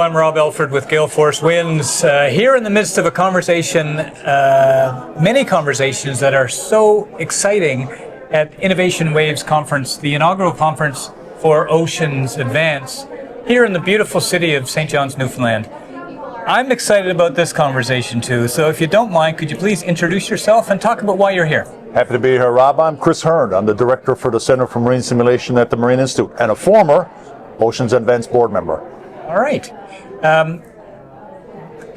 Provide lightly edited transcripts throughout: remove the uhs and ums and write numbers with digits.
I'm Rob Elford with Gale Force Winds, here in the midst of a conversation, many conversations that are so exciting at Innovation Waves Conference, the inaugural conference for Oceans Advance, here in the beautiful city of St. John's, Newfoundland. I'm excited about this conversation too, so if you don't mind, could you please introduce yourself and talk about why you're here? Happy to be here, Rob. I'm Chris Hearn. I'm the director for the Center for Marine Simulation at the Marine Institute and a former Oceans Advance board member. All right.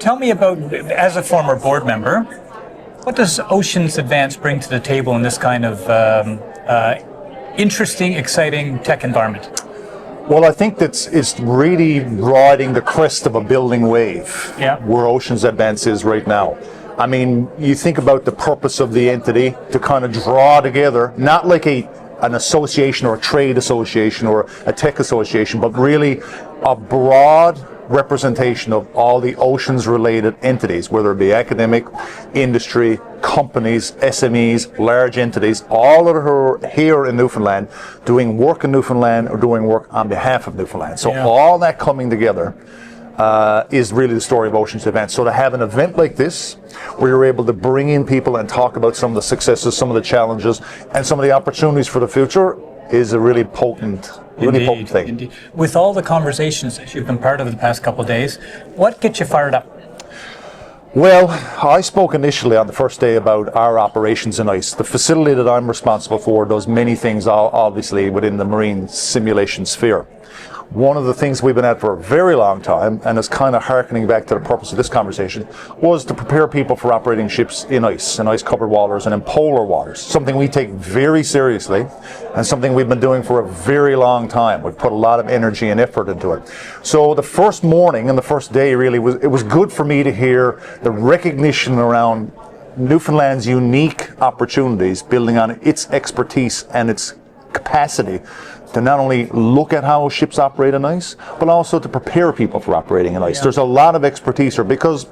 Tell me about, as a former board member, what does Oceans Advance bring to the table in this kind of interesting, exciting tech environment? Well, I think it's really riding the crest of a building wave, where Oceans Advance is right now. I mean, you think about the purpose of the entity to kind of draw together, not like an association or a trade association or a tech association, but really a broad representation of all the oceans related entities, whether it be academic, industry, companies, SMEs, large entities, all that are here in Newfoundland doing work in Newfoundland or doing work on behalf of Newfoundland. So all that coming together is really the story of Oceans Advance. So to have an event like this, where you're able to bring in people and talk about some of the successes, some of the challenges, and some of the opportunities for the future is a really potent thing. Indeed. With all the conversations that you've been part of the past couple of days, what gets you fired up? Well, I spoke initially on the first day about our operations in ICE. The facility that I'm responsible for does many things, obviously, within the marine simulation sphere. One of the things we've been at for a very long time, and is kind of harkening back to the purpose of this conversation, was to prepare people for operating ships in ice-covered waters and in polar waters. Something we take very seriously, and something we've been doing for a very long time. We've put a lot of energy and effort into it. So the first morning and the first day really was good for me to hear the recognition around Newfoundland's unique opportunities, building on its expertise and its capacity to not only look at how ships operate on ice, but also to prepare people for operating on ice. There's a lot of expertise here because,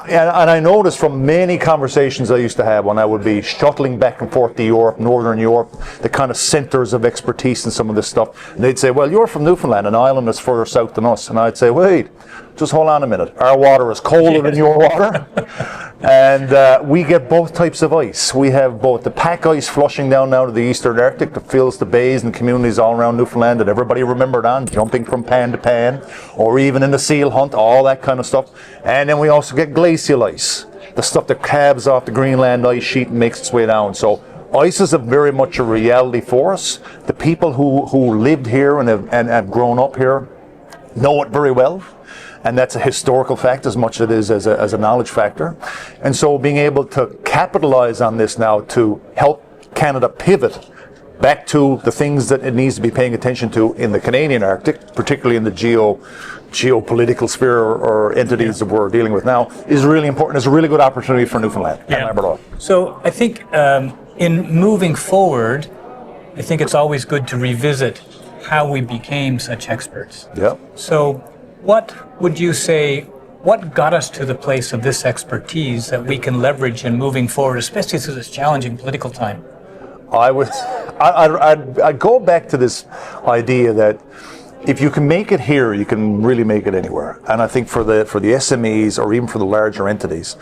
and I noticed from many conversations I used to have when I would be shuttling back and forth to Europe, Northern Europe, the kind of centers of expertise in some of this stuff, and they'd say, well, you're from Newfoundland, an island that's further south than us. And I'd say, wait, just hold on a minute. Our water is colder than your water. And we get both types of ice. We have both the pack ice flushing down now to the eastern Arctic that fills the bays and communities all around Newfoundland that everybody remembered on, jumping from pan to pan, or even in the seal hunt, all that kind of stuff. And then we also get glacial ice, the stuff that calves off the Greenland ice sheet and makes its way down. So ice is very much a reality for us. The people who lived here and have grown up here know it very well. And that's a historical fact as much as it is as a knowledge factor. And so being able to capitalize on this now to help Canada pivot back to the things that it needs to be paying attention to in the Canadian Arctic, particularly in the geopolitical sphere or entities that we're dealing with now, is really important. It's a really good opportunity for Newfoundland and Labrador. So I think in moving forward, I think it's always good to revisit how we became such experts. Yeah. So what would you say, what got us to the place of this expertise that we can leverage in moving forward, especially through this challenging political time? I'd go back to this idea that if you can make it here, you can really make it anywhere. And I think for the SMEs or even for the larger entities,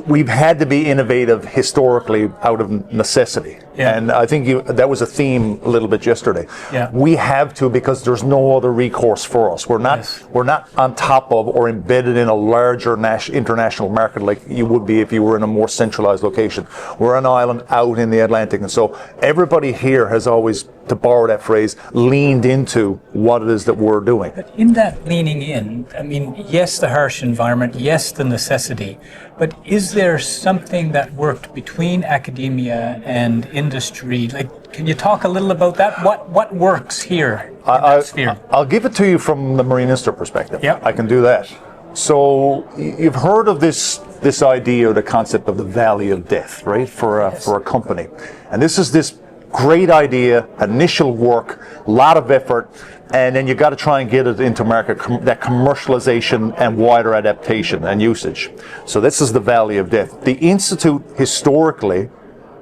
we've had to be innovative historically out of necessity. And I think that was a theme a little bit yesterday. We have to, because there's no other recourse for us. We're not on top of or embedded in a larger international market like you would be if you were in a more centralized location. We're an island out in the Atlantic, and so everybody here has always, to borrow that phrase, leaned into what it is that we're doing. But in that leaning in, I mean, yes, the harsh environment, yes, the necessity, but is there something that worked between academia and industry? Like, can you talk a little about that? What works here in that sphere? I'll give it to you from the Marine Institute perspective. Yep. I can do that. So you've heard of this idea or the concept of the valley of death, right? For a company. And this is this great idea, initial work, a lot of effort, and then you got to try and get it into market, that commercialization and wider adaptation and usage. So this is the valley of death. The Institute historically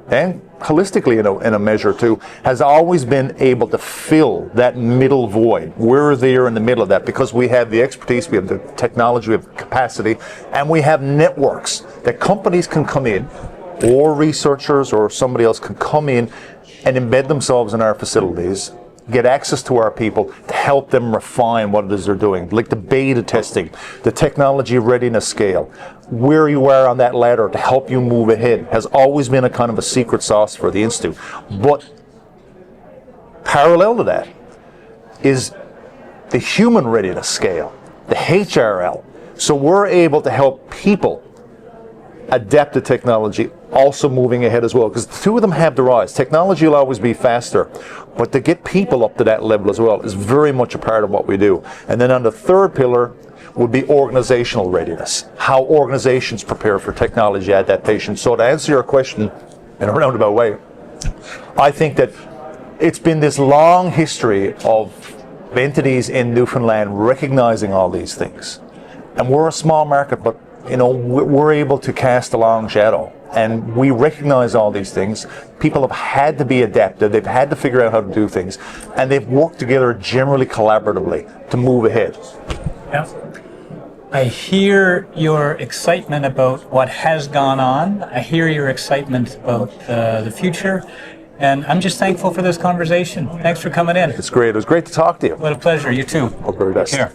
and holistically in a measure too, has always been able to fill that middle void. We're there in the middle of that because we have the expertise, we have the technology, we have the capacity, and we have networks that companies can come in, or researchers or somebody else can come in and embed themselves in our facilities, get access to our people to help them refine what it is they're doing, like the beta testing, the technology readiness scale, where you are on that ladder to help you move ahead has always been a kind of a secret sauce for the Institute. But parallel to that is the human readiness scale, the HRL. So we're able to help people adapt to technology, also moving ahead as well, because the two of them have to rise. Technology will always be faster, but to get people up to that level as well is very much a part of what we do. And then on the third pillar would be organizational readiness, how organizations prepare for technology adaptation. So to answer your question in a roundabout way, I think that it's been this long history of entities in Newfoundland recognizing all these things. And we're a small market, but we're able to cast a long shadow, and we recognize all these things. People have had to be adapted, they've had to figure out how to do things, and they've worked together generally collaboratively to move ahead. Yeah. I hear your excitement about what has gone on. I hear your excitement about the future, and I'm just thankful for this conversation. Thanks for coming in. It's great. It was great to talk to you. What a pleasure. You too. All the very best. Take care.